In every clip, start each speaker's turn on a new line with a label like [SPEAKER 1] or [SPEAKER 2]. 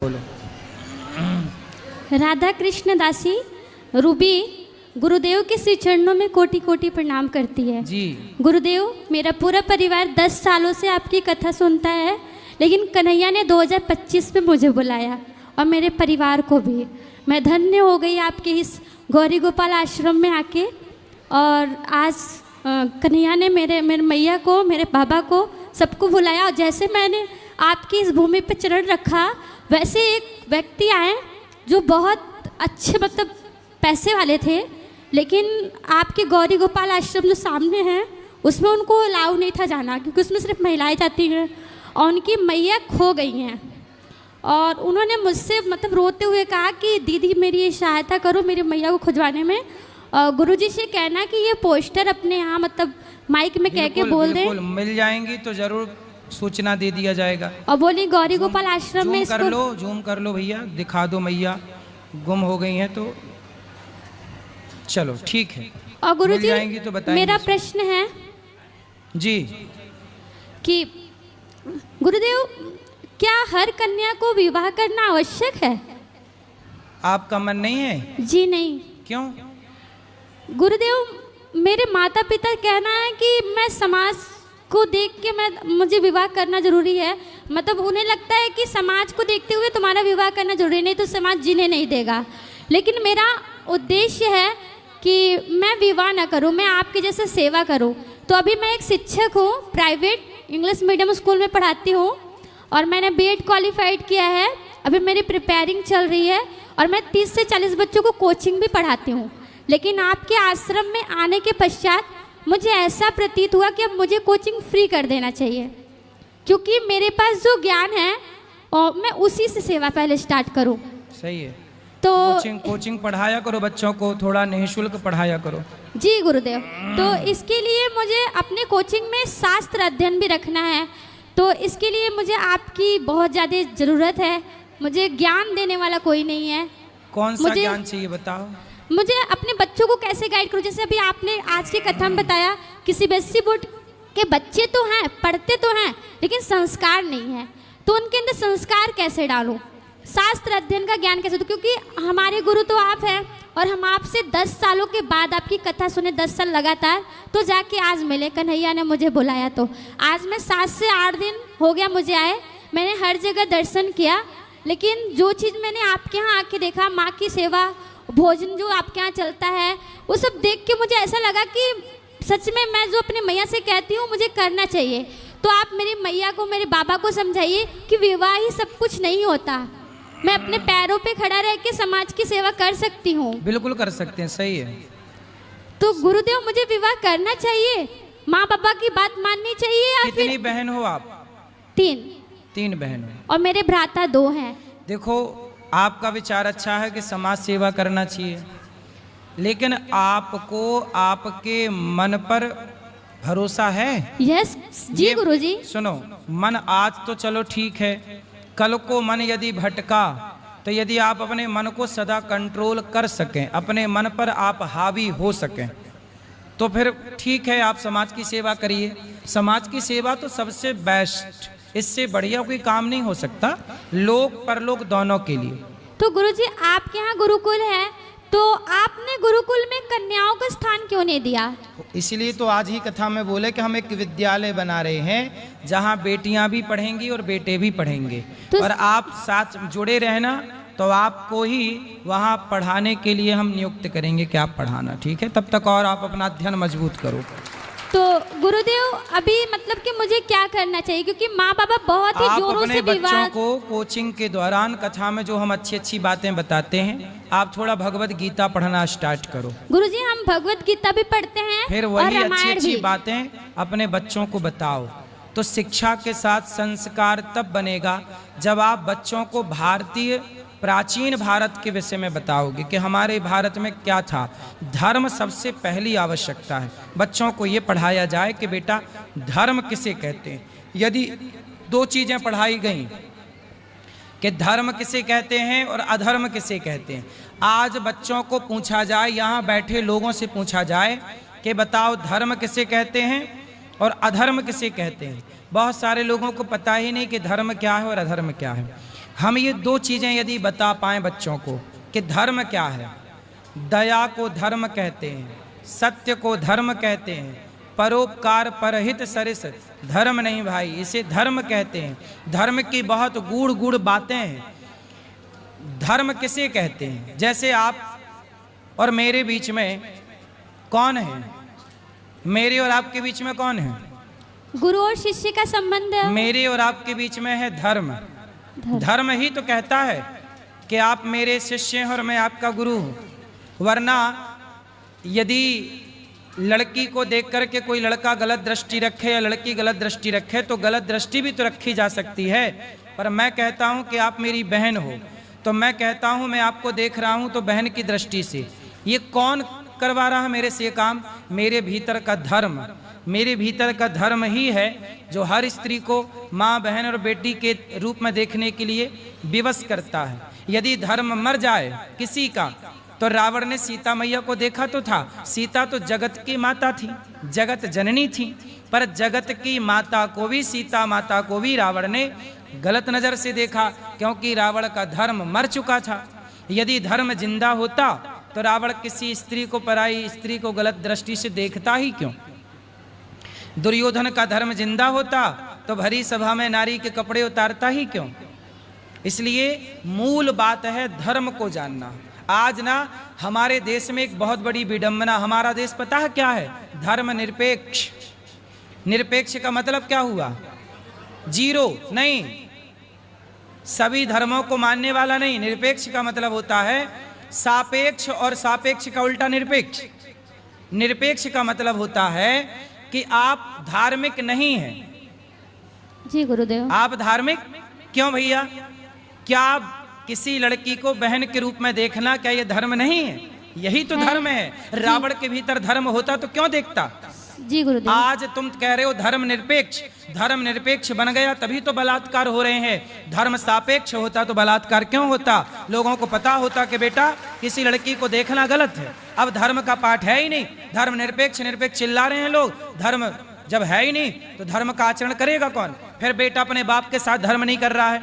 [SPEAKER 1] बोलो।
[SPEAKER 2] राधा कृष्ण दासी रूबी गुरुदेव के श्री चरणों में कोटि कोटि प्रणाम करती है।
[SPEAKER 1] जी
[SPEAKER 2] गुरुदेव, मेरा पूरा परिवार 10 सालों से आपकी कथा सुनता है, लेकिन कन्हैया ने 2025 में मुझे बुलाया और मेरे परिवार को भी। मैं धन्य हो गई आपके इस गौरी गोपाल आश्रम में आके। और आज कन्हैया ने मेरे मैया को, मेरे बाबा को, सबको बुलाया। और जैसे मैंने आपकी इस भूमि पर चरण रखा, वैसे एक व्यक्ति आए जो बहुत अच्छे, मतलब पैसे वाले थे, लेकिन आपके गौरी गोपाल आश्रम जो सामने है उसमें उनको अलाउ नहीं था जाना, क्योंकि उसमें सिर्फ महिलाएं जाती हैं। और उनकी मैया खो गई हैं और उन्होंने मुझसे मतलब रोते हुए कहा कि दीदी मेरी सहायता करो मेरी मैया को खुजवाने में। गुरुजी से कहना कि ये पोस्टर अपने यहाँ मतलब माइक में कह के बोल दें,
[SPEAKER 1] मिल जाएंगी तो जरूर सूचना दे दिया जाएगा।
[SPEAKER 2] और बोली गौरी गोपाल आश्रम में
[SPEAKER 1] जूम कर लो भैया, दिखा दो मैया गुम हो गई हैं तो चलो ठीक है।
[SPEAKER 2] और गुरुजी
[SPEAKER 1] तो बताएंगे।
[SPEAKER 2] मेरा प्रश्न है
[SPEAKER 1] जी
[SPEAKER 2] कि गुरुदेव, क्या हर कन्या को विवाह करना आवश्यक है?
[SPEAKER 1] आपका मन नहीं है?
[SPEAKER 2] जी नहीं।
[SPEAKER 1] क्यों?
[SPEAKER 2] गुरुदेव, मेरे माता पिता कहना है कि मैं समाज को देख के मुझे विवाह करना जरूरी है। मतलब उन्हें लगता है कि समाज को देखते हुए तुम्हारा विवाह करना जरूरी, नहीं तो समाज जीने नहीं देगा। लेकिन मेरा उद्देश्य है कि मैं विवाह ना करूं, मैं आपके जैसे सेवा करूं। तो अभी मैं एक शिक्षक हूं, प्राइवेट इंग्लिश मीडियम स्कूल में पढ़ाती हूं और मैंने बीएड क्वालिफाइड किया है। अभी मेरी प्रिपेयरिंग चल रही है और मैं 30 से 40 बच्चों को कोचिंग भी पढ़ाती हूं। लेकिन आपके आश्रम में आने के पश्चात मुझे ऐसा प्रतीत हुआ कि अब मुझे कोचिंग फ्री कर देना चाहिए, क्योंकि मेरे पास जो ज्ञान है और मैं उसी से सेवा पहले स्टार्ट करूं।
[SPEAKER 1] सही है।
[SPEAKER 2] तो
[SPEAKER 1] कोचिंग पढ़ाया करो, बच्चों को थोड़ा निःशुल्क पढ़ाया करो।
[SPEAKER 2] जी गुरुदेव, तो इसके लिए मुझे अपने कोचिंग में शास्त्र अध्ययन भी रखना है। तो इसके लिए मुझे आपकी बहुत ज़्यादा ज़रूरत है। मुझे ज्ञान देने वाला कोई नहीं है।
[SPEAKER 1] कौन सा ज्ञान चाहिए बताओ?
[SPEAKER 2] मुझे अपने बच्चों को कैसे गाइड करूं? जैसे अभी आपने आज की कथा में बताया कि सीबीएसई बोर्ड के बच्चे तो हैं, पढ़ते तो हैं, लेकिन संस्कार नहीं है। तो उनके अंदर संस्कार कैसे डालूं? शास्त्र अध्ययन का ज्ञान कैसे दूं? क्योंकि हमारे गुरु तो आप हैं और हम आपसे 10 सालों के बाद आपकी कथा सुने, 10 साल लगातार, तो जाके आज मिले। कन्हैया ने मुझे बुलाया तो आज मैं 7 से 8 दिन हो गया मुझे आए। मैंने हर जगह दर्शन किया, लेकिन जो चीज़ मैंने आपके यहाँ आके देखा, माँ की सेवा, भोजन जो आपके यहाँ चलता है, वो सब देख के मुझे ऐसा लगा कि सच में मैं जो अपनी मैया से कहती हूँ मुझे करना चाहिए। तो आप मेरी मैया को, मेरे बाबा को समझाइए कि विवाह ही सब कुछ नहीं होता। मैं अपने पैरों पे खड़ा रह के समाज की सेवा कर सकती हूँ।
[SPEAKER 1] बिल्कुल कर सकते हैं, सही है।
[SPEAKER 2] तो गुरुदेव, मुझे विवाह करना चाहिए, माँ पापा की बात माननी चाहिए या
[SPEAKER 1] कितनी बहन हो आप?
[SPEAKER 2] 3
[SPEAKER 1] बहन हो।
[SPEAKER 2] और मेरे भ्राता 2 हैं।
[SPEAKER 1] देखो, आपका विचार अच्छा है कि समाज सेवा करना चाहिए, लेकिन आपको आपके मन पर भरोसा है?
[SPEAKER 2] यस जी गुरुजी।
[SPEAKER 1] सुनो, मन आज तो चलो ठीक है, कल को मन यदि भटका तो यदि आप अपने मन को सदा कंट्रोल कर सकें, अपने मन पर आप हावी हो सकें, तो फिर ठीक है, आप समाज की सेवा करिए। समाज की सेवा तो सबसे बेस्ट, इससे बढ़िया कोई काम नहीं हो सकता, लोक परलोक दोनों के लिए।
[SPEAKER 2] तो गुरुजी, आपके यहाँ गुरुकुल है, तो आपने गुरुकुल में कन्याओं का स्थान क्यों नहीं दिया?
[SPEAKER 1] इसलिए तो आज ही कथा में बोले कि हम एक विद्यालय बना रहे हैं जहाँ बेटियां भी पढ़ेंगी और बेटे भी पढ़ेंगे। तो और आप साथ जुड़े रहना, तो आपको ही वहाँ पढ़ाने के लिए हम नियुक्त करेंगे कि आप पढ़ाना, ठीक है? तब तक और आप अपना अध्ययन मजबूत करो।
[SPEAKER 2] तो गुरुदेव, अभी मतलब कि मुझे क्या करना चाहिए? क्योंकि माँ बाबा बहुत ही जोरों से
[SPEAKER 1] बच्चों को कोचिंग के दौरान कथा में जो हम अच्छी अच्छी बातें बताते हैं, आप थोड़ा भगवत गीता पढ़ना स्टार्ट करो।
[SPEAKER 2] गुरुजी, हम भगवत गीता भी पढ़ते हैं,
[SPEAKER 1] फिर वही अच्छी अच्छी बातें अपने बच्चों को बताओ। तो शिक्षा के साथ संस्कार तब बनेगा जब आप बच्चों को भारतीय प्राचीन भारत के विषय में बताओगे कि हमारे भारत में क्या था। धर्म सबसे पहली आवश्यकता है। बच्चों को ये पढ़ाया जाए कि बेटा धर्म किसे कहते हैं। यदि 2 चीज़ें पढ़ाई गई कि धर्म किसे कहते हैं और अधर्म किसे कहते हैं, आज बच्चों को पूछा जाए, यहाँ बैठे लोगों से पूछा जाए कि बताओ धर्म किसे कहते हैं और अधर्म किसे कहते हैं। बहुत सारे लोगों को पता ही नहीं कि धर्म क्या है और अधर्म क्या है। हम ये दो चीजें यदि बता पाएं बच्चों को कि धर्म क्या है, दया को धर्म कहते हैं, सत्य को धर्म कहते हैं, परोपकार परहित सरिस धर्म नहीं भाई, इसे धर्म कहते हैं। धर्म की बहुत गूढ़ गूढ़ बातें हैं। धर्म किसे कहते हैं? जैसे आप और मेरे बीच में कौन है? मेरे और आपके बीच में कौन है?
[SPEAKER 2] गुरु और शिष्य का संबंध है।
[SPEAKER 1] मेरे और आपके बीच में है धर्म। धर्म ही तो कहता है कि आप मेरे शिष्य हैं और मैं आपका गुरु हूँ। वरना यदि लड़की को देख करके कोई लड़का गलत दृष्टि रखे या लड़की गलत दृष्टि रखे तो गलत दृष्टि भी तो रखी जा सकती है। पर मैं कहता हूँ कि आप मेरी बहन हो, तो मैं कहता हूँ मैं आपको देख रहा हूँ तो बहन की दृष्टि से। ये कौन करवा रहा है मेरे से ये काम? मेरे भीतर का धर्म। मेरे भीतर का धर्म ही है जो हर स्त्री को माँ, बहन और बेटी के रूप में देखने के लिए विवश करता है। यदि धर्म मर जाए किसी का, तो रावण ने सीता मैया को देखा तो था। सीता तो जगत की माता थी, जगत जननी थी, पर जगत की माता को भी, सीता माता को भी रावण ने गलत नजर से देखा, क्योंकि रावण का धर्म मर चुका था। यदि धर्म जिंदा होता तो रावण किसी स्त्री को, पराई स्त्री को गलत दृष्टि से देखता ही क्यों? दुर्योधन का धर्म जिंदा होता तो भरी सभा में नारी के कपड़े उतारता ही क्यों? इसलिए मूल बात है धर्म को जानना। आज ना हमारे देश में एक बहुत बड़ी विडंबना, हमारा देश पता है क्या है? धर्म निरपेक्ष। निरपेक्ष का मतलब क्या हुआ? जीरो नहीं, सभी धर्मों को मानने वाला नहीं। निरपेक्ष का मतलब होता है सापेक्ष, और सापेक्ष का उल्टा निरपेक्ष। निरपेक्ष का मतलब होता है कि आप धार्मिक नहीं हैं।
[SPEAKER 2] जी गुरुदेव।
[SPEAKER 1] आप धार्मिक क्यों भैया? क्या किसी लड़की को बहन के रूप में देखना, क्या ये धर्म नहीं है? यही तो धर्म है। रावण के भीतर धर्म होता तो क्यों देखता?
[SPEAKER 2] जी गुरुदेव।
[SPEAKER 1] आज तुम कह रहे हो धर्म निरपेक्ष। धर्म निरपेक्ष बन गया तभी तो बलात्कार हो रहे हैं। धर्म सापेक्ष होता तो बलात्कार क्यों होता? लोगों को पता होता कि बेटा किसी लड़की को देखना गलत है। अब धर्म का पाठ है ही नहीं। धर्म निरपेक्ष निरपेक्ष चिल्ला रहे हैं लोग। धर्म जब है ही नहीं तो धर्म का आचरण करेगा कौन? फिर बेटा अपने बाप के साथ धर्म नहीं कर रहा है,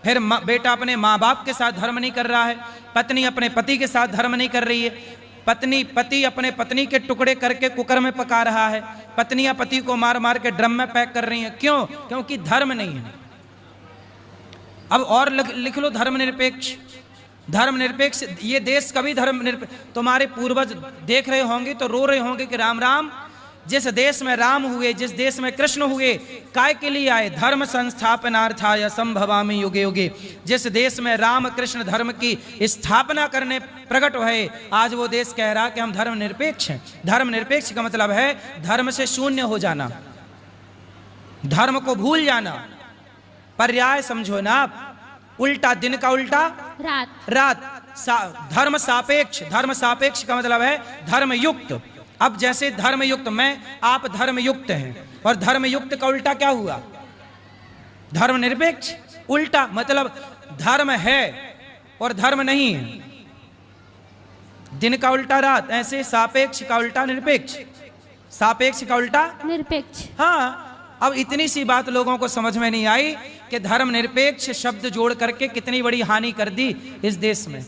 [SPEAKER 1] फिर बेटा अपने माँ बाप के साथ धर्म नहीं कर रहा है, पत्नी अपने पति के साथ धर्म नहीं कर रही है, पति अपने पत्नी के टुकड़े करके कुकर में पका रहा है, पत्नियां पति को मार मार के ड्रम में पैक कर रही हैं। क्यों? क्योंकि धर्म नहीं है। अब और लिख लो धर्म निरपेक्ष। धर्म निरपेक्ष ये देश कभी धर्म निरपेक्ष, तुम्हारे पूर्वज देख रहे होंगे तो रो रहे होंगे कि राम राम, जिस देश में राम हुए, जिस देश में कृष्ण हुए, काय के लिए आए? धर्म संस्थापनार्थाय संभवामि युगे युगे। जिस देश में राम कृष्ण धर्म की स्थापना करने प्रकट हुए, आज वो देश कह रहा कि हम धर्म निरपेक्ष हैं। धर्म निरपेक्ष का मतलब है धर्म से शून्य हो जाना, धर्म को भूल जाना। पर्याय समझो ना आप, उल्टा दिन का उल्टा रात। धर्म सापेक्ष। धर्म सापेक्ष का मतलब है धर्मयुक्त। अब जैसे धर्मयुक्त मैं, आप धर्मयुक्त हैं, और धर्मयुक्त का उल्टा क्या हुआ? धर्म निरपेक्ष। उल्टा मतलब धर्म है और धर्म नहीं है। दिन का उल्टा रात, ऐसे सापेक्ष का उल्टा निरपेक्ष, सापेक्ष का उल्टा निरपेक्ष। हाँ, अब इतनी सी बात लोगों को समझ में नहीं आई कि धर्म निरपेक्ष शब्द जोड़ करके कितनी बड़ी हानि कर दी इस देश में।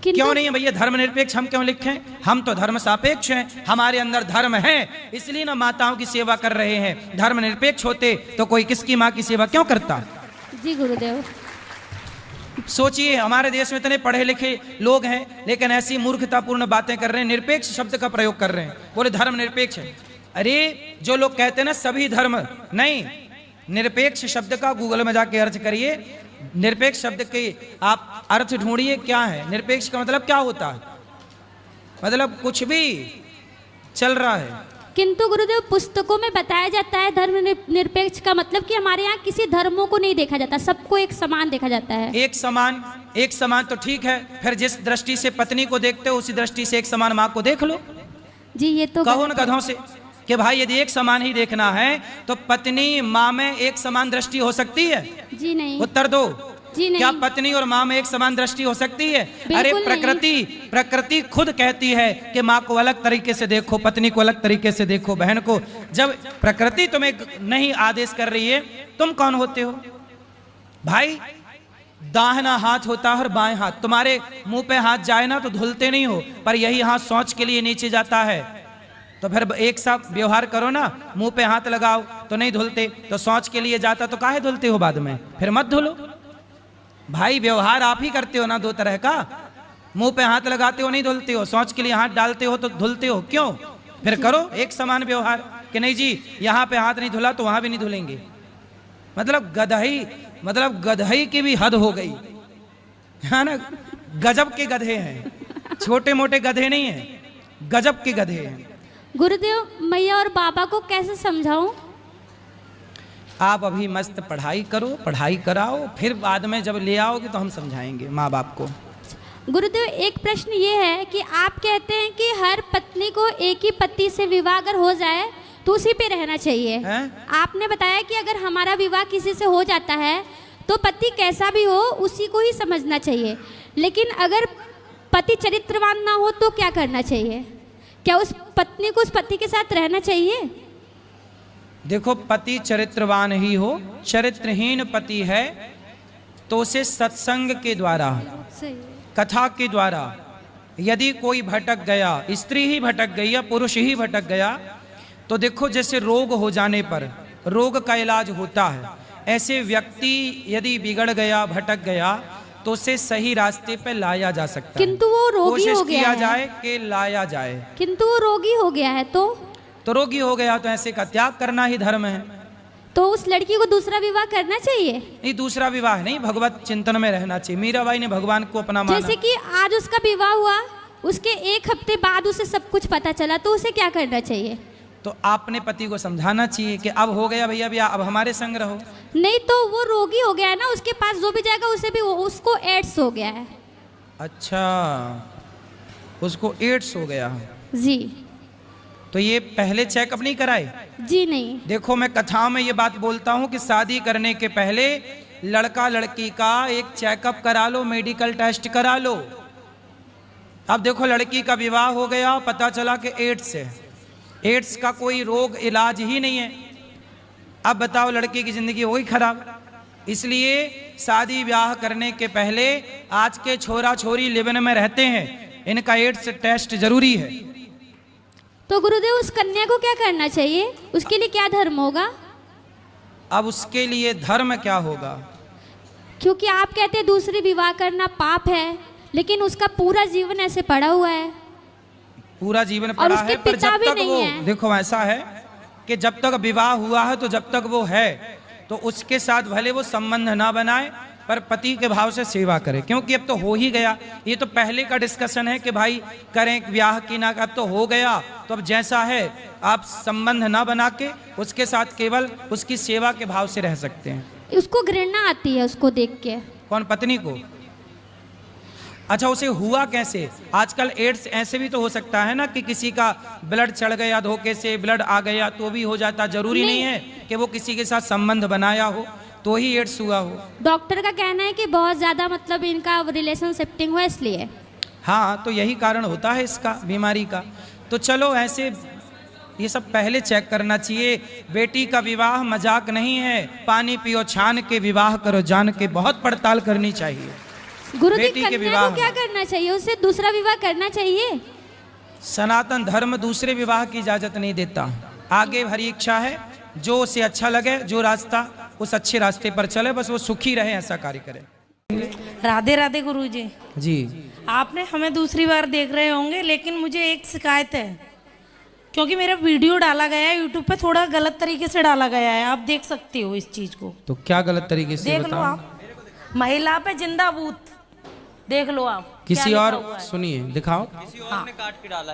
[SPEAKER 1] क्यों नहीं है भैया धर्म निरपेक्ष? हम क्यों लिखें? हम तो धर्म सापेक्ष हैं, हमारे अंदर धर्म है, इसलिए ना माताओं की सेवा कर रहे हैं। धर्म निरपेक्ष होते तो कोई किसकी माँ की सेवा क्यों करता? जी गुरुदेव। सोचिए, हमारे देश में इतने पढ़े लिखे लोग हैं लेकिन ऐसी मूर्खतापूर्ण बातें कर रहे हैं, निरपेक्ष शब्द का प्रयोग कर रहे हैं, बोले धर्म निरपेक्ष है। अरे जो लोग कहते हैं ना सभी धर्म, नहीं, निरपेक्ष शब्द का गूगल में जाके अर्थ करिए, निरपेक्ष शब्द के आप अर्थ ढूंढिए क्या है। निरपेक्ष का मतलब क्या होता है? मतलब कुछ भी चल रहा है।
[SPEAKER 2] किंतु गुरुदेव पुस्तकों में बताया जाता है धर्म निरपेक्ष का मतलब कि हमारे यहाँ किसी धर्मों को नहीं देखा जाता, सबको एक समान देखा जाता है। एक समान तो ठीक है, फिर जिस दृष्टि से पत्नी को देखते हो उसी दृष्टि से एक समान माँ को देख लो। जी ये तो
[SPEAKER 1] कहो न गधों से कि भाई यदि एक समान ही देखना है तो पत्नी माँ में एक समान दृष्टि हो सकती है?
[SPEAKER 2] जी नहीं।
[SPEAKER 1] उत्तर दो।
[SPEAKER 2] जी नहीं।
[SPEAKER 1] क्या पत्नी और माँ में एक समान दृष्टि हो सकती है? अरे प्रकृति खुद कहती है कि माँ को अलग तरीके से देखो, पत्नी को अलग तरीके से देखो, बहन को। जब प्रकृति तुम्हें नहीं आदेश कर रही है, तुम कौन होते हो भाई? दाहिना हाथ होता है और बाएं हाथ। तुम्हारे मुंह पे हाथ जाए ना तो धुलते नहीं हो, पर यही हाथ शौच के लिए नीचे जाता है, तो फिर एक साथ व्यवहार करो ना, मुंह पे हाथ लगाओ तो नहीं धुलते, तो शौच के लिए जाता तो काहे धुलते हो बाद में, फिर मत धुलो भाई। व्यवहार आप ही करते हो ना दो तरह का, मुंह पे हाथ लगाते हो नहीं धुलते हो, शौच के लिए हाथ डालते हो तो धुलते हो, क्यों? फिर करो एक समान व्यवहार कि नहीं जी यहाँ पे हाथ नहीं धुला तो वहां भी नहीं धुलेंगे। मतलब गधई की भी हद हो गई है ना। गजब के गधे हैं, छोटे मोटे गधे नहीं हैं, गजब के गधे हैं।
[SPEAKER 2] गुरुदेव, मैया और बाबा को कैसे समझाऊं?
[SPEAKER 1] आप अभी मस्त पढ़ाई करो, पढ़ाई कराओ, फिर बाद में जब ले आओगे तो हम समझाएंगे माँ बाप को।
[SPEAKER 2] गुरुदेव, एक प्रश्न ये है कि आप कहते हैं कि हर पत्नी को एक ही पति से विवाह अगर हो जाए तो उसी पे रहना चाहिए
[SPEAKER 1] है?
[SPEAKER 2] आपने बताया कि अगर हमारा विवाह किसी से हो जाता है तो पति कैसा भी हो उसी को ही समझना चाहिए, लेकिन अगर पति चरित्रवान ना हो तो क्या करना चाहिए? क्या उस पत्नी को उस पति के साथ रहना चाहिए?
[SPEAKER 1] देखो, पति चरित्रवान ही हो, चरित्रहीन पति है तो उसे सत्संग के द्वारा, कथा के द्वारा, यदि कोई भटक गया, स्त्री ही भटक गई या पुरुष ही भटक गया, तो देखो जैसे रोग हो जाने पर रोग का इलाज होता है, ऐसे व्यक्ति यदि बिगड़ गया, भटक गया, तो उसे सही रास्ते पे लाया जा सकता है।
[SPEAKER 2] किंतु वो रोगी हो गया
[SPEAKER 1] किया जाए कि लाया जाए।
[SPEAKER 2] किंतु वो रोगी हो गया है तो
[SPEAKER 1] रोगी हो गया तो ऐसे का त्याग करना ही धर्म है।
[SPEAKER 2] तो उस लड़की को दूसरा विवाह करना चाहिए?
[SPEAKER 1] नहीं, दूसरा विवाह नहीं, भगवत चिंतन में रहना चाहिए। मीराबाई ने भगवान को अपना माना।
[SPEAKER 2] जैसे कि आज उसका विवाह हुआ, उसके एक हफ्ते बाद उसे सब कुछ पता चला, तो उसे क्या करना चाहिए?
[SPEAKER 1] तो आपने पति को समझाना चाहिए कि अब हो गया भैया, अब हमारे संग रहो।
[SPEAKER 2] नहीं तो वो रोगी हो गया है ना, उसके पास जो भी जाएगा उसे भी उसको एड्स हो गया है।
[SPEAKER 1] अच्छा, उसको एड्स हो गया
[SPEAKER 2] जी।
[SPEAKER 1] तो ये पहले चेकअप नहीं कराए?
[SPEAKER 2] जी नहीं।
[SPEAKER 1] देखो, मैं कथाओं में ये बात बोलता हूँ कि शादी करने के पहले लड़का लड़की का एक चेकअप करा लो, मेडिकल टेस्ट करा लो। अब देखो, लड़की का विवाह हो गया, पता चला कि एड्स है, एड्स का कोई रोग इलाज ही नहीं है। अब बताओ, लड़की की जिंदगी हो गई खराब। इसलिए शादी ब्याह करने के पहले आज के छोरा छोरी लिव-इन में रहते हैं, इनका एड्स टेस्ट जरूरी है।
[SPEAKER 2] तो गुरुदेव, उस कन्या को क्या करना चाहिए? उसके लिए क्या धर्म होगा?
[SPEAKER 1] अब उसके लिए धर्म क्या होगा?
[SPEAKER 2] क्योंकि आप कहते हैं दूसरी विवाह करना पाप है, लेकिन उसका पूरा जीवन ऐसे पड़ा हुआ है,
[SPEAKER 1] पूरा जीवन पड़ा है, पर जब तक वो, देखो ऐसा है कि जब तक विवाह हुआ है तो जब तक वो है तो उसके साथ भले वो संबंध ना बनाए, पर पति के भाव से सेवा करे, क्योंकि अब तो हो ही गया। ये तो पहले का डिस्कशन है कि भाई करें ब्याह की ना, अब तो हो गया, तो अब जैसा है आप संबंध ना बना के उसके साथ केवल उसकी सेवा के भाव से रह सकते हैं।
[SPEAKER 2] उसको घृणा आती है उसको देख के।
[SPEAKER 1] कौन? पत्नी को? अच्छा, उसे हुआ कैसे? आजकल एड्स ऐसे भी तो हो सकता है ना कि किसी का ब्लड चढ़ गया, धोखे से ब्लड आ गया तो भी हो जाता। जरूरी नहीं है कि वो किसी के साथ संबंध बनाया हो तो ही एड्स हुआ हो।
[SPEAKER 2] डॉक्टर का कहना है कि बहुत ज्यादा मतलब इनका रिलेशन शिफ्टिंग हुआ इसलिए।
[SPEAKER 1] हाँ, तो यही कारण होता है इसका, बीमारी का। तो चलो, ऐसे ये सब पहले चेक करना चाहिए। बेटी का विवाह मजाक नहीं है, पानी पियो छान के, विवाह करो जान के, बहुत पड़ताल करनी चाहिए।
[SPEAKER 2] गुरुदेव, कन्या को क्या करना चाहिए? उसे दूसरा विवाह करना चाहिए?
[SPEAKER 1] सनातन धर्म दूसरे विवाह की इजाजत नहीं देता। आगे भरी इच्छा है, जो उसे अच्छा लगे, जो रास्ता उस अच्छे रास्ते पर चले, बस वो सुखी रहे, ऐसा कार्य करे।
[SPEAKER 3] राधे राधे गुरुजी।
[SPEAKER 1] जी,
[SPEAKER 3] आपने हमें दूसरी बार देख रहे होंगे, लेकिन मुझे एक शिकायत है, क्योंकि मेरा वीडियो डाला गया है यूट्यूब पे, थोड़ा गलत तरीके से डाला गया है। आप देख सकते हो इस चीज को।
[SPEAKER 1] तो क्या गलत तरीके से?
[SPEAKER 3] देख लो आप, महिला पे जिंदा बूथ देख लो आप।
[SPEAKER 1] किसी और, सुनिए, दिखाओ।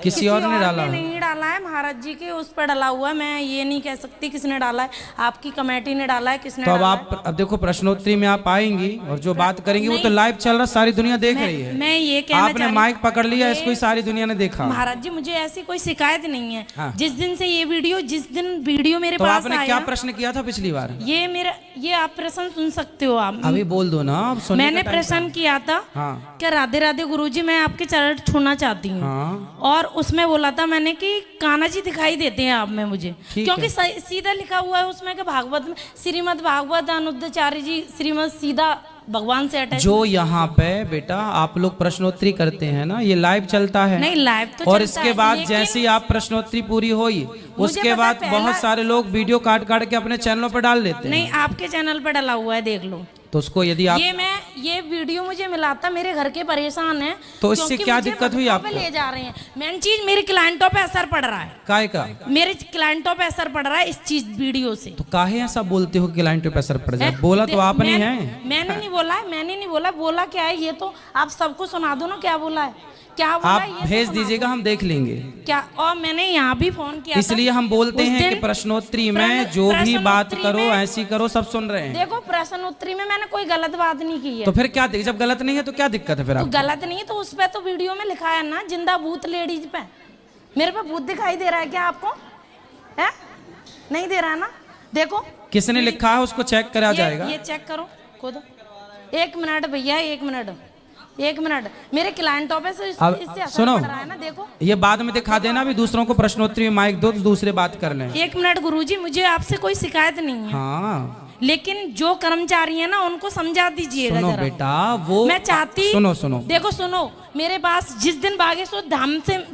[SPEAKER 1] किसी और ने डाला है?
[SPEAKER 3] नहीं डाला है, महाराज जी के उस पर डाला हुआ है। मैं ये नहीं कह सकती किसने डाला है, आपकी कमेटी ने डाला है, किसने
[SPEAKER 1] तो अब
[SPEAKER 3] डाला
[SPEAKER 1] आप अब देखो, प्रश्नोत्तरी में आप आएंगी और जो बात करेंगी वो तो लाइव चल रहा, सारी दुनिया देख रही है।
[SPEAKER 3] मैं ये कहना
[SPEAKER 1] आपने माइक पकड़ लिया, इसको सारी दुनिया ने देखा।
[SPEAKER 3] महाराज जी, मुझे ऐसी कोई शिकायत नहीं है।
[SPEAKER 1] हाँ।
[SPEAKER 3] जिस दिन से ये वीडियो, जिस दिन वीडियो मेरे
[SPEAKER 1] तो
[SPEAKER 3] पास
[SPEAKER 1] आपने क्या प्रश्न किया था पिछली बार?
[SPEAKER 3] ये आप प्रश्न सुन सकते हो आप।
[SPEAKER 1] अभी बोल दो ना।
[SPEAKER 3] मैंने प्रश्न किया था कि राधे राधे गुरुजी, मैं आपके चरण छूना चाहती हूँ। और उसमें बोला था मैंने कि कान्हा जी दिखाई देते हैं आप में मुझे, क्योंकि सीधा लिखा हुआ है उसमें कि भागवत में श्रीमद् भागवत अनुद्धाचार्य जी श्रीमद् सीधा भगवान से अटैच।
[SPEAKER 1] जो यहाँ पे बेटा आप लोग प्रश्नोत्तरी करते हैं ना, ये लाइव चलता है।
[SPEAKER 3] नहीं, लाइव तो
[SPEAKER 1] और
[SPEAKER 3] चलता
[SPEAKER 1] इसके
[SPEAKER 3] है,
[SPEAKER 1] बाद
[SPEAKER 3] लेकिन
[SPEAKER 1] जैसे ही आप प्रश्नोत्तरी पूरी हुई उसके
[SPEAKER 3] पता
[SPEAKER 1] बाद
[SPEAKER 3] पहला-
[SPEAKER 1] बहुत सारे लोग वीडियो काट काट के अपने चैनलों पर डाल देते हैं।
[SPEAKER 3] नहीं, आपके चैनल पर डाला हुआ है, देख लो।
[SPEAKER 1] तो उसको यदि आप
[SPEAKER 3] ये वीडियो मुझे मिला था, मेरे घर के परेशान हैं।
[SPEAKER 1] तो इससे
[SPEAKER 3] क्योंकि
[SPEAKER 1] क्या
[SPEAKER 3] मुझे
[SPEAKER 1] दिक्कत हुई
[SPEAKER 3] भगवान पे
[SPEAKER 1] आपको?
[SPEAKER 3] ले जा रहे हैं। मेन चीज मेरे क्लाइंटों पे असर पड़ रहा है।
[SPEAKER 1] काहे का?
[SPEAKER 3] मेरे क्लाइंटों पे असर पड़ रहा है इस चीज वीडियो से।
[SPEAKER 1] तो काहे ऐसा बोलते हो कि क्लाइंट पे असर पड़ जाए? बोला तो आपने है।
[SPEAKER 3] मैंने नहीं बोला है, मैंने नहीं बोला। बोला क्या है ये तो आप सबको सुना दो ना, क्या बोला है, क्या बोला
[SPEAKER 1] आप
[SPEAKER 3] है, ये तो
[SPEAKER 1] भेज
[SPEAKER 3] सुना
[SPEAKER 1] दीजिएगा,
[SPEAKER 3] दो।
[SPEAKER 1] हम देख लेंगे।
[SPEAKER 3] क्या? और मैंने यहाँ भी फोन किया था।
[SPEAKER 1] इसलिए हम बोलते
[SPEAKER 3] उस
[SPEAKER 1] हैं कि
[SPEAKER 3] दिन
[SPEAKER 1] प्रश्नोत्तरी में जो भी बात करो ऐसी करो, सब सुन रहे हैं।
[SPEAKER 3] देखो, प्रश्नोत्तरी में मैंने कोई गलत बात नहीं की है।
[SPEAKER 1] तो फिर क्या जब गलत नहीं है तो क्या दिक्कत है फिर
[SPEAKER 3] तो
[SPEAKER 1] आप?
[SPEAKER 3] गलत नहीं है तो उस पे तो वीडियो में लिखा है ना, जिंदा भूत लेडीज पे। मेरे पे भूत दिखाई दे रहा है क्या आपको? है? नहीं दे रहा है ना? देखो
[SPEAKER 1] किसने लिखा है उसको चेक करा जाएगा।
[SPEAKER 3] ये चेक करो खुद। 1 मिनट भैया, 1 मिनट, 1 मिनट। मेरे क्लाइंटों पे से
[SPEAKER 1] अब
[SPEAKER 3] इससे असर
[SPEAKER 1] सुनो,
[SPEAKER 3] पड़ रहा है ना, देखो।
[SPEAKER 1] ये बाद में दिखा देना, भी दूसरों को प्रश्नोत्तरी में माइक दो तो दूसरे बात कर लें।
[SPEAKER 3] 1 मिनट गुरुजी, मुझे आपसे कोई शिकायत नहीं है।
[SPEAKER 1] हाँ
[SPEAKER 3] लेकिन जो कर्मचारी है ना उनको समझा दीजिएगा
[SPEAKER 1] सुनो
[SPEAKER 3] जरा।
[SPEAKER 1] बेटा, वो
[SPEAKER 3] मैं चाहती,
[SPEAKER 1] सुनो
[SPEAKER 3] देखो सुनो, मेरे पास जिस दिन बागेश्वर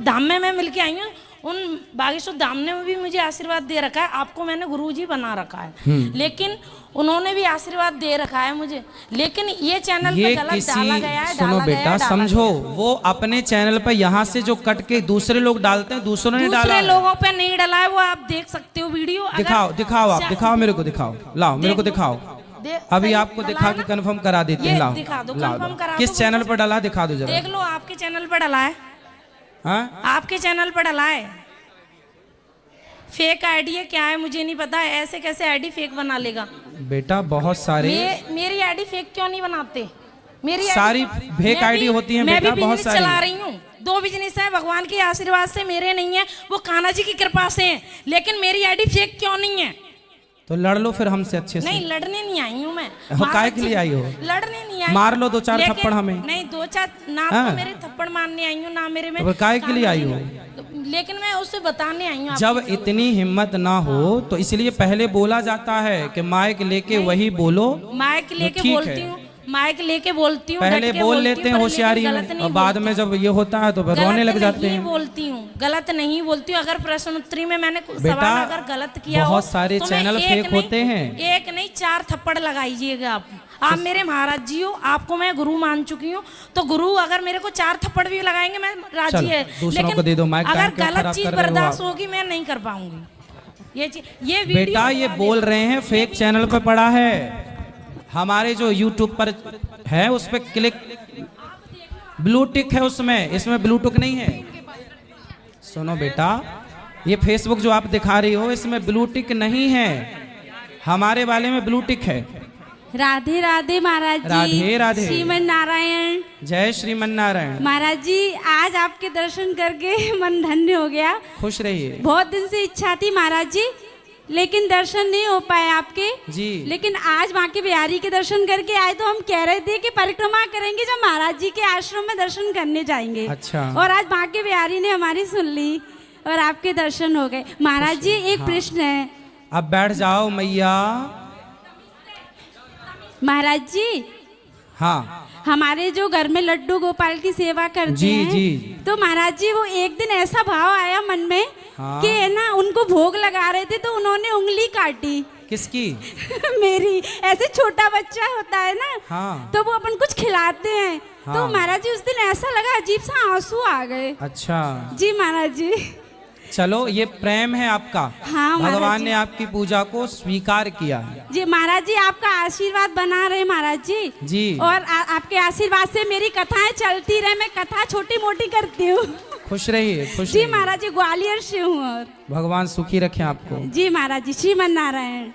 [SPEAKER 3] धाम में मैं मिलके आई हूँ, उन बागेश्वर धाम ने भी मुझे आशीर्वाद दे रखा है। आपको मैंने गुरुजी बना रखा है, लेकिन उन्होंने भी आशीर्वाद दे रखा है मुझे। लेकिन ये चैनल पे गलत डाला गया है।
[SPEAKER 1] सुनो बेटा, समझो, वो अपने चैनल पे यहाँ से जो कट के दूसरे लोग डालते हैं, दूसरों ने डाला
[SPEAKER 3] दूसरे
[SPEAKER 1] है।
[SPEAKER 3] लोगों पे नहीं डाला है, वो आप देख सकते हो वीडियो।
[SPEAKER 1] दिखाओ आप दिखाओ, मेरे को दिखाओ, लाओ मेरे को दिखाओ। अभी आपको दिखा के कंफर्म करा देते हैं। लाओ
[SPEAKER 3] दिखा दो,
[SPEAKER 1] लाओ,
[SPEAKER 3] कंफर्म करा दो।
[SPEAKER 1] किस चैनल पर डाला दिखा दो जरा।
[SPEAKER 3] देख लो, आपके चैनल पर डाला है।
[SPEAKER 1] हाँ?
[SPEAKER 3] आपके चैनल पर डाला है। फेक आईडी है क्या है मुझे नहीं पता। ऐसे कैसे आईडी फेक बना लेगा?
[SPEAKER 1] बेटा बहुत सारे
[SPEAKER 3] मेरी आईडी फेक क्यों नहीं बनाते? मेरी
[SPEAKER 1] सारी
[SPEAKER 3] ID
[SPEAKER 1] फेक आईडी होती हैं बेटा, बहुत सारी।
[SPEAKER 3] चला रही हूँ, 2 बिजनेस है, भगवान के आशीर्वाद से, मेरे नहीं है, वो कान्हा जी की कृपा से है। लेकिन मेरी आईडी फेक क्यों नहीं है?
[SPEAKER 1] तो लड़ लो फिर हमसे अच्छे से।
[SPEAKER 3] नहीं, लड़ने नहीं आई हूँ मैं।
[SPEAKER 1] काहे के लिए आई हो?
[SPEAKER 3] लड़ने नहीं आई।
[SPEAKER 1] मार लो 2-4
[SPEAKER 3] लेकिन-
[SPEAKER 1] थप्पड़ हमें।
[SPEAKER 3] नहीं, 2-4 ना
[SPEAKER 1] हाँ।
[SPEAKER 3] तो मेरे थप्पड़ मारने आई हूँ, ना मेरे में।
[SPEAKER 1] तो फिर काहे के लिए आई हो?
[SPEAKER 3] लेकिन मैं उससे बताने आई हूँ।
[SPEAKER 1] जब इतनी हिम्मत ना हो तो इसलिए पहले बोला जाता है कि माइक लेके वही बोलो।
[SPEAKER 3] माइक लेके
[SPEAKER 1] ठीक
[SPEAKER 3] बोलती
[SPEAKER 1] है।
[SPEAKER 3] हूँ, माइक लेके बोलती हूँ,
[SPEAKER 1] पहले
[SPEAKER 3] डट के
[SPEAKER 1] बोल
[SPEAKER 3] बोलती
[SPEAKER 1] लेते
[SPEAKER 3] हूँ,
[SPEAKER 1] हैं
[SPEAKER 3] पर
[SPEAKER 1] होशियारी
[SPEAKER 3] लेकिन
[SPEAKER 1] में,
[SPEAKER 3] गलत नहीं
[SPEAKER 1] और बाद
[SPEAKER 3] बोलती
[SPEAKER 1] में जब ये होता है तो फिर रोने लग जाते
[SPEAKER 3] नहीं
[SPEAKER 1] हैं।
[SPEAKER 3] बोलती हूँ, गलत नहीं बोलती हूँ। अगर प्रश्नोत्तरी में मैंने
[SPEAKER 1] बेटा,
[SPEAKER 3] सवाल अगर गलत किया
[SPEAKER 1] बहुत
[SPEAKER 3] हो,
[SPEAKER 1] सारे
[SPEAKER 3] तो मैं
[SPEAKER 1] चैनल
[SPEAKER 3] एक
[SPEAKER 1] फेक
[SPEAKER 3] नहीं-
[SPEAKER 1] होते हैं।
[SPEAKER 3] 1 नहीं 4 थप्पड़ लगाइएगा आप मेरे महाराज जी हो, आपको मैं गुरु मान चुकी हूँ। तो गुरु अगर मेरे को 4 थप्पड़ भी लगाएंगे मैं राजी
[SPEAKER 1] चलो,
[SPEAKER 3] है।
[SPEAKER 1] दूसरों को दे दो माइक, टाइम
[SPEAKER 3] अगर
[SPEAKER 1] क्यों
[SPEAKER 3] गलत
[SPEAKER 1] खराब
[SPEAKER 3] चीज
[SPEAKER 1] कर रहे हो
[SPEAKER 3] बर्दाश्त
[SPEAKER 1] आप?
[SPEAKER 3] होगी, मैं नहीं कर पाऊंगी ये चीज। ये वीडियो
[SPEAKER 1] बेटा ये बोल रहे हैं फेक चैनल पर पड़ा है, हमारे जो यूट्यूब पर है उस पर क्लिक, ब्लू टिक है उसमें, इसमें ब्लू टिक नहीं है। सुनो बेटा, ये फेसबुक जो आप दिखा रही हो इसमें ब्लू टिक नहीं है, हमारे वाले में ब्लू टिक है।
[SPEAKER 2] राधे राधे महाराज जी।
[SPEAKER 1] राधे राधे।
[SPEAKER 2] श्रीमन नारायण।
[SPEAKER 1] जय श्रीमन नारायण।
[SPEAKER 2] महाराज जी, आज आपके दर्शन करके मन धन्य हो गया।
[SPEAKER 1] खुश रहिए।
[SPEAKER 2] बहुत दिन से इच्छा थी महाराज जी, लेकिन दर्शन नहीं हो पाए आपके
[SPEAKER 1] जी।
[SPEAKER 2] लेकिन आज माँ के बिहारी के दर्शन करके आए तो हम कह रहे थे कि परिक्रमा करेंगे जब महाराज जी के आश्रम में दर्शन करने जाएंगे।
[SPEAKER 1] अच्छा।
[SPEAKER 2] और आज माँ के बिहारी ने हमारी सुन ली और आपके दर्शन हो गए। महाराज जी, एक प्रश्न है।
[SPEAKER 1] अब बैठ जाओ मैया।
[SPEAKER 2] महाराज जी,
[SPEAKER 1] हाँ
[SPEAKER 2] हमारे जो घर में लड्डू गोपाल की सेवा करते
[SPEAKER 1] जी,
[SPEAKER 2] हैं,
[SPEAKER 1] जी।
[SPEAKER 2] तो महाराज जी वो एक दिन ऐसा भाव आया मन में
[SPEAKER 1] हाँ।
[SPEAKER 2] कि है ना, उनको भोग लगा रहे थे तो उन्होंने उंगली काटी।
[SPEAKER 1] किसकी?
[SPEAKER 2] मेरी। ऐसे छोटा बच्चा होता है ना,
[SPEAKER 1] हाँ।
[SPEAKER 2] तो वो अपन कुछ खिलाते हैं।
[SPEAKER 1] हाँ।
[SPEAKER 2] तो महाराज जी उस दिन ऐसा लगा, अजीब सा आंसू आ गए।
[SPEAKER 1] अच्छा,
[SPEAKER 2] जी महाराज जी।
[SPEAKER 1] चलो ये प्रेम है आपका।
[SPEAKER 2] हाँ, महाराज
[SPEAKER 1] भगवान
[SPEAKER 2] जी।
[SPEAKER 1] ने आपकी पूजा को स्वीकार किया है।
[SPEAKER 2] जी महाराज जी, आपका आशीर्वाद बना रहे महाराज जी।
[SPEAKER 1] जी।
[SPEAKER 2] और आपके आशीर्वाद से मेरी कथाएं चलती रहे। मैं कथा छोटी मोटी करती हूँ।
[SPEAKER 1] खुश रहिए, खुश
[SPEAKER 2] जी
[SPEAKER 1] रहिए।
[SPEAKER 2] महाराज जी, ग्वालियर से हूँ। और
[SPEAKER 1] भगवान सुखी रखे आपको।
[SPEAKER 2] जी महाराज जी, श्रीमन नारायण।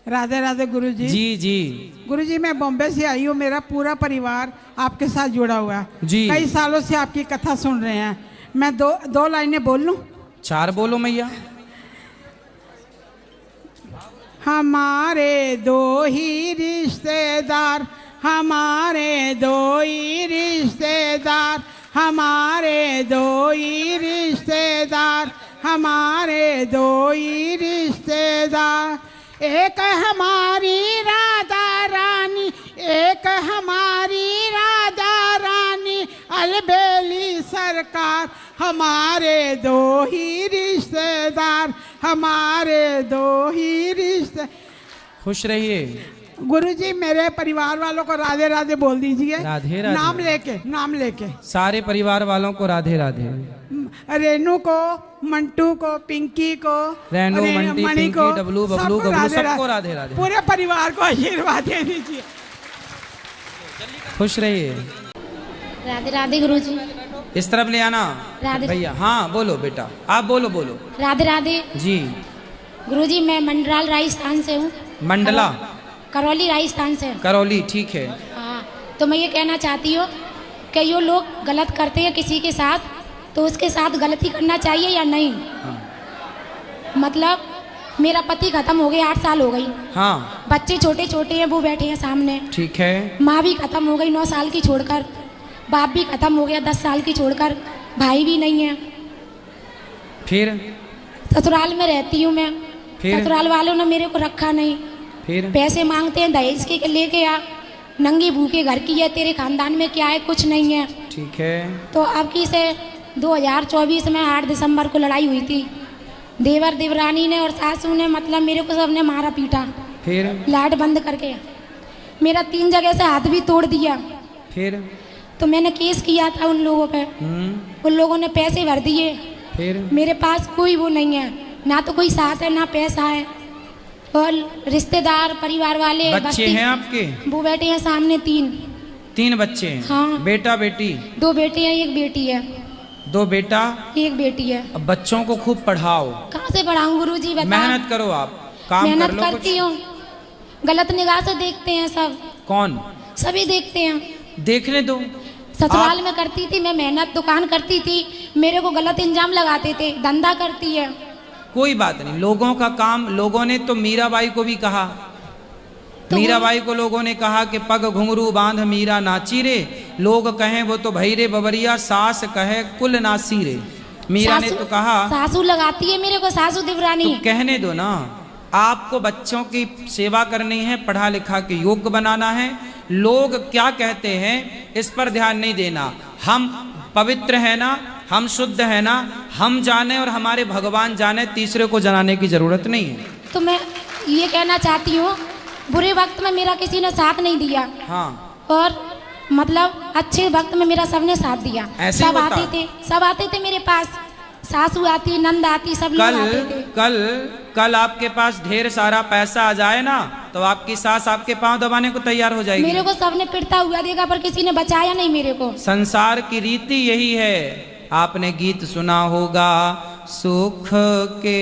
[SPEAKER 4] राधे राधे गुरुजी।
[SPEAKER 1] जी जी
[SPEAKER 4] गुरुजी, मैं बॉम्बे से आई हूँ, मेरा पूरा परिवार आपके साथ जुड़ा हुआ है।
[SPEAKER 1] जी।
[SPEAKER 4] कई सालों से आपकी कथा सुन रहे हैं। मैं दो लाइनें बोल लूँ?
[SPEAKER 1] 4 बोलो मैया।
[SPEAKER 4] हमारे 2 ही रिश्तेदार, हमारे 2 ही रिश्तेदार, हमारे 2 ही रिश्तेदार, हमारे 2 ही रिश्तेदार। एक हमारी राधा रानी, हमारी राजा रानी अलबेली सरकार, हमारे दो ही रिश्तेदार, हमारे दो ही रिश्ते।
[SPEAKER 1] खुश रहिए।
[SPEAKER 4] गुरुजी मेरे परिवार वालों को राधे राधे बोल दीजिए।
[SPEAKER 1] राधे राधे।
[SPEAKER 4] नाम लेके
[SPEAKER 1] सारे परिवार वालों को राधे राधे।
[SPEAKER 4] रेनू को, मंटू को, पिंकी को,
[SPEAKER 1] रेनू, मंटी,
[SPEAKER 4] मणि
[SPEAKER 1] पिंकी, डबलू, बबलू, गबलू, सबको राधे राधे।
[SPEAKER 4] पूरे परिवार को आशीर्वाद दे दीजिए।
[SPEAKER 1] खुश रहिए।
[SPEAKER 2] राधे राधे गुरुजी।
[SPEAKER 1] इस तरफ ले आना
[SPEAKER 2] राधे।
[SPEAKER 1] भैया। हाँ बोलो बेटा, आप बोलो बोलो।
[SPEAKER 2] राधे राधे
[SPEAKER 1] जी।
[SPEAKER 2] गुरुजी, मैं मंडराल राजस्थान से हूँ।
[SPEAKER 1] मंडला,
[SPEAKER 2] करौली राजस्थान से।
[SPEAKER 1] करौली, ठीक है।
[SPEAKER 2] हाँ, तो मैं ये कहना चाहती हूँ कि ये लोग गलत करते हैं किसी के साथ, तो उसके साथ गलती करना चाहिए या नहीं। मतलब मेरा पति खत्म हो गया, 8 साल हो गई।
[SPEAKER 1] हाँ
[SPEAKER 2] बच्चे छोटे छोटे हैं, वो बैठे हैं सामने।
[SPEAKER 1] ठीक है।
[SPEAKER 2] माँ भी खत्म हो गई 9 साल की छोड़कर, बाप भी खत्म हो गया 10 साल की छोड़कर, भाई भी नहीं है।
[SPEAKER 1] फिर
[SPEAKER 2] ससुराल में रहती हूँ मैं।
[SPEAKER 1] फिर?
[SPEAKER 2] ससुराल वालों ने मेरे को रखा नहीं।
[SPEAKER 1] फिर
[SPEAKER 2] पैसे मांगते हैं दहेज के लेके आ, नंगी भूखे घर की है, तेरे खानदान में क्या है, कुछ नहीं है।
[SPEAKER 1] ठीक है।
[SPEAKER 2] तो अब की से 2024 में 8 दिसंबर को लड़ाई हुई थी। देवर देवरानी ने और सासू ने, मतलब मेरे को सबने मारा पीटा।
[SPEAKER 1] फिर
[SPEAKER 2] लाइट बंद करके मेरा 3 जगह से हाथ भी तोड़ दिया।
[SPEAKER 1] फिर
[SPEAKER 2] तो मैंने केस किया था उन लोगों पे। उन लोगों ने पैसे भर दिए।
[SPEAKER 1] फिर
[SPEAKER 2] मेरे पास कोई वो नहीं है, ना तो कोई साथ है ना पैसा है। और रिश्तेदार परिवार वाले
[SPEAKER 1] बच्चे हैं आपके?
[SPEAKER 2] वो बैठे हैं सामने
[SPEAKER 1] 3 बच्चे हैं।
[SPEAKER 2] हाँ।
[SPEAKER 1] बेटा बेटी?
[SPEAKER 2] 2 बेटे हैं, 1 बेटी है।
[SPEAKER 1] 2 बेटा,
[SPEAKER 2] 1 बेटी है।
[SPEAKER 1] अब बच्चों को खूब पढ़ाओ।
[SPEAKER 2] कहाँ से पढ़ाऊँ गुरुजी, बता।
[SPEAKER 1] मेहनत करो, आप काम कर
[SPEAKER 2] मेहनत
[SPEAKER 1] लो
[SPEAKER 2] करती
[SPEAKER 1] कुछ।
[SPEAKER 2] हूँ, गलत निगाह से देखते हैं सब।
[SPEAKER 1] कौन?
[SPEAKER 2] सभी देखते हैं।
[SPEAKER 1] देखने दो।
[SPEAKER 2] ससुराल में करती थी मैं मेहनत, दुकान करती थी, मेरे को गलत इंजाम लगाते थे, धंधा करती है।
[SPEAKER 1] कोई बात नहीं, लोगों का काम। लोगों ने तो मीराबाई को भी कहा,
[SPEAKER 2] तो
[SPEAKER 1] मीराबाई को लोगों ने कहा कि पग घुंघरू बांध मीरा नाची रे, लोग कहें वो तो भैरे बबरिया, सास कहे कुल नासी रे। मीरा ने तो कहा।
[SPEAKER 2] सासू लगाती है मेरे को, सासू देवरानी।
[SPEAKER 1] तो कहने दो ना, आपको बच्चों की सेवा करनी है, पढ़ा लिखा के योग्य बनाना है। लोग क्या कहते हैं इस पर ध्यान नहीं देना। हम पवित्र है ना, हम शुद्ध है ना, हम जाने और हमारे भगवान जाने, तीसरे को जनाने की जरूरत नहीं है।
[SPEAKER 2] तो मैं ये कहना चाहती हूँ, बुरे वक्त में मेरा किसी ने साथ नहीं दिया।
[SPEAKER 1] हाँ।
[SPEAKER 2] और मतलब अच्छे वक्त में मेरा सबने साथ दिया।
[SPEAKER 1] ऐसे ही
[SPEAKER 2] सब
[SPEAKER 1] होता।
[SPEAKER 2] सब आते थे मेरे पास, सासू आती, नंद आती, सब लोग आते थे।
[SPEAKER 1] कल आपके पास ढेर सारा पैसा आ जाए ना, तो आपकी सास आपके पांव दबाने को तैयार हो जाएगी।
[SPEAKER 2] मेरे को सबने पिटता हुआ देखा, पर किसी ने बचाया नहीं मेरे को।
[SPEAKER 1] संसार की रीति यही है। आपने गीत सुना होगा, सुख के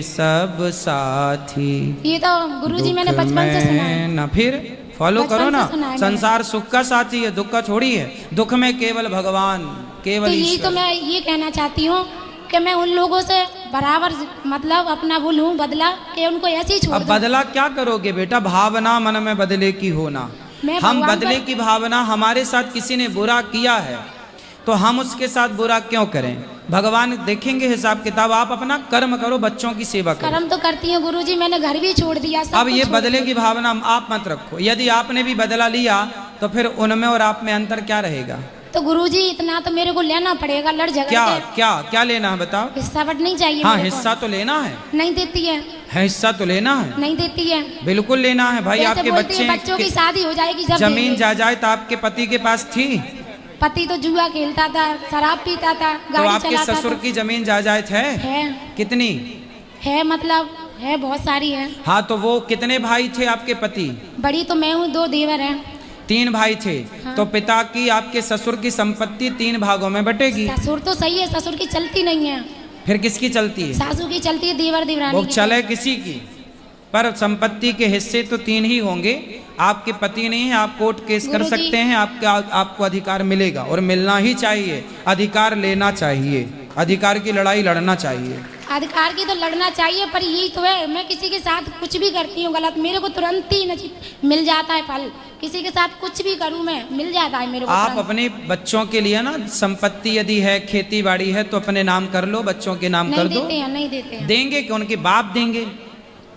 [SPEAKER 1] सब साथी।
[SPEAKER 2] ये तो गुरुजी मैंने बचपन से सुना है।
[SPEAKER 1] ना फिर फॉलो
[SPEAKER 2] बचपन
[SPEAKER 1] करो
[SPEAKER 2] से
[SPEAKER 1] ना।
[SPEAKER 2] सुना है
[SPEAKER 1] संसार सुख का साथी है, दुख का थोड़ी है। दुख में केवल भगवान, केवल
[SPEAKER 2] तो यही
[SPEAKER 1] ईश्वर।
[SPEAKER 2] तो मैं ये कहना चाहती हूँ कि मैं उन लोगों से बराबर मतलब अपना वो लूँ बदला, कि उनको ऐसे ही छोड़
[SPEAKER 1] अब
[SPEAKER 2] दूं।
[SPEAKER 1] बदला क्या करोगे बेटा? भावना मन में बदले की होना।
[SPEAKER 2] मैं
[SPEAKER 1] हम
[SPEAKER 2] भगवान
[SPEAKER 1] बदले
[SPEAKER 2] पर-
[SPEAKER 1] की भावना, हमारे साथ किसी ने बुरा किया है तो हम उसके साथ बुरा क्यों करें? भगवान देखेंगे हिसाब किताब। आप अपना कर्म करो, बच्चों की सेवा करो।
[SPEAKER 2] कर्म तो करती हूँ गुरुजी, मैंने घर भी छोड़ दिया। सब
[SPEAKER 1] अब
[SPEAKER 2] कुछ
[SPEAKER 1] ये
[SPEAKER 2] छोड़
[SPEAKER 1] बदले
[SPEAKER 2] दिया।
[SPEAKER 1] की भावना आप मत रखो। यदि आपने भी बदला लिया तो फिर उनमें और आप में अंतर क्या रहेगा?
[SPEAKER 2] तो गुरुजी इतना तो मेरे को लेना पड़ेगा, लड़ झगड़
[SPEAKER 1] क्या
[SPEAKER 2] के।
[SPEAKER 1] क्या क्या लेना है बताओ?
[SPEAKER 2] हिस्सा बट नहीं चाहिए
[SPEAKER 1] हाँ,
[SPEAKER 2] मेरे को।
[SPEAKER 1] हिस्सा तो लेना है।
[SPEAKER 2] नहीं देती है,
[SPEAKER 1] हिस्सा तो लेना है,
[SPEAKER 2] नहीं देती है।
[SPEAKER 1] बिल्कुल लेना है भाई।
[SPEAKER 2] जैसे
[SPEAKER 1] आपके
[SPEAKER 2] बोलती है,
[SPEAKER 1] बच्चे
[SPEAKER 2] बच्चों की शादी हो जाएगी जब
[SPEAKER 1] जमीन
[SPEAKER 2] देंगे।
[SPEAKER 1] जायदाद आपके पति के पास थी?
[SPEAKER 2] पति तो जुआ खेलता था, शराब पीता था,
[SPEAKER 1] तो
[SPEAKER 2] गाड़ी
[SPEAKER 1] आपके
[SPEAKER 2] चलाता
[SPEAKER 1] ससुर
[SPEAKER 2] था।
[SPEAKER 1] की जमीन जायदाद है? कितनी
[SPEAKER 2] है मतलब है, बहुत सारी है।
[SPEAKER 1] हाँ, तो वो कितने भाई थे आपके पति?
[SPEAKER 2] बड़ी तो मैं हूँ, 2 देवर हैं।
[SPEAKER 1] 3 भाई थे।
[SPEAKER 2] हाँ।
[SPEAKER 1] तो पिता की, आपके ससुर की संपत्ति 3 भागों में बटेगी।
[SPEAKER 2] ससुर तो सही है, ससुर की चलती नहीं है।
[SPEAKER 1] फिर किसकी चलती है?
[SPEAKER 2] सासू की चलती है, देवर देवरानी
[SPEAKER 1] वो
[SPEAKER 2] की।
[SPEAKER 1] चले किसी की, पर संपत्ति के हिस्से तो 3 ही होंगे। आपके पति नहीं है, आप कोर्ट केस कर
[SPEAKER 2] गुरुजी।
[SPEAKER 1] सकते हैं, आपको अधिकार मिलेगा और मिलना ही चाहिए। अधिकार लेना चाहिए, अधिकार की लड़ाई लड़ना चाहिए।
[SPEAKER 2] अधिकार की तो लड़ना चाहिए, पर यही तो है, मैं किसी के साथ कुछ भी करती हूँ गलत, मेरे को तुरंत ही नसीब मिल जाता है फल। किसी के साथ कुछ भी करूँ मैं, मिल जाता है मेरे को
[SPEAKER 1] आप
[SPEAKER 2] तुरंत।
[SPEAKER 1] अपने बच्चों के लिए ना, संपत्ति यदि है, खेती बाड़ी है, तो अपने नाम कर लो, बच्चों के नाम कर
[SPEAKER 2] नहीं
[SPEAKER 1] दो।
[SPEAKER 2] देते हैं, नहीं देते हैं।
[SPEAKER 1] देंगे कि उनके बाप देंगे?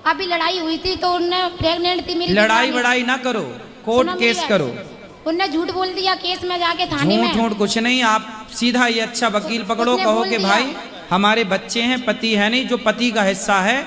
[SPEAKER 2] अभी लड़ाई हुई थी तो उनने प्रेग्नेंट थी मेरी
[SPEAKER 1] लड़ाई
[SPEAKER 2] दीवानी।
[SPEAKER 1] वड़ाई ना करो, कोर्ट
[SPEAKER 5] सुनो
[SPEAKER 1] केस
[SPEAKER 5] मेरी
[SPEAKER 1] करो।
[SPEAKER 5] उनने झूठ बोल दिया केस में जाके थाने में।
[SPEAKER 1] झूठ झूठ कुछ नहीं, आप सीधा ये अच्छा वकील पकड़ो,
[SPEAKER 5] उसने
[SPEAKER 1] कहो
[SPEAKER 5] बोल
[SPEAKER 1] कि
[SPEAKER 5] दिया।
[SPEAKER 1] भाई हमारे बच्चे हैं, पति है नहीं, जो पति का हिस्सा है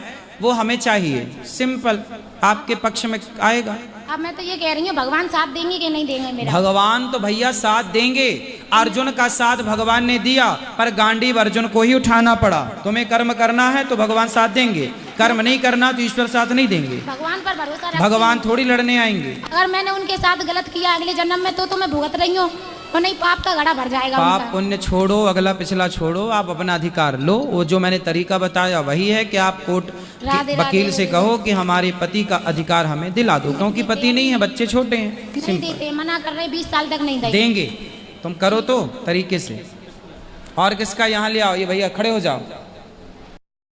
[SPEAKER 1] वो हमें चाहिए, सिंपल, आपके पक्ष में आएगा।
[SPEAKER 5] अब मैं तो ये कह रही हूँ भगवान साथ देंगे कि नहीं देंगे मेरा?
[SPEAKER 1] भगवान तो भैया साथ देंगे। अर्जुन का साथ भगवान ने दिया, पर गांडीव अर्जुन को ही उठाना पड़ा। तुम्हें कर्म करना है तो भगवान साथ देंगे, कर्म नहीं करना तो ईश्वर साथ नहीं देंगे।
[SPEAKER 5] भगवान पर भरोसा रखती
[SPEAKER 1] भगवान
[SPEAKER 5] हूँ।
[SPEAKER 1] थोड़ी लड़ने आएंगे।
[SPEAKER 5] अगर मैंने उनके साथ गलत किया अगले जन्म में तो मैं भुगत रही हूँ, तो नहीं पाप का घड़ा भर जाएगा
[SPEAKER 1] पाप
[SPEAKER 5] उनका।
[SPEAKER 1] पुण्य छोड़ो, अगला पिछला छोड़ो, आप अपना अधिकार लो। वो जो मैंने तरीका बताया वही है कि आप कोर्ट
[SPEAKER 5] राधे
[SPEAKER 1] वकील
[SPEAKER 5] राधे
[SPEAKER 1] से
[SPEAKER 5] राधे।
[SPEAKER 1] कहो कि हमारे पति का अधिकार हमें दिला दो, क्योंकि पति नहीं है, बच्चे छोटे हैं।
[SPEAKER 5] नहीं
[SPEAKER 1] सिंपल।
[SPEAKER 5] देते, मना कर रहे 20 साल तक नहीं देंगे।
[SPEAKER 1] देंगे, तुम करो तो तरीके से। और किसका यहाँ ले आओ, ये भैया खड़े हो जाओ।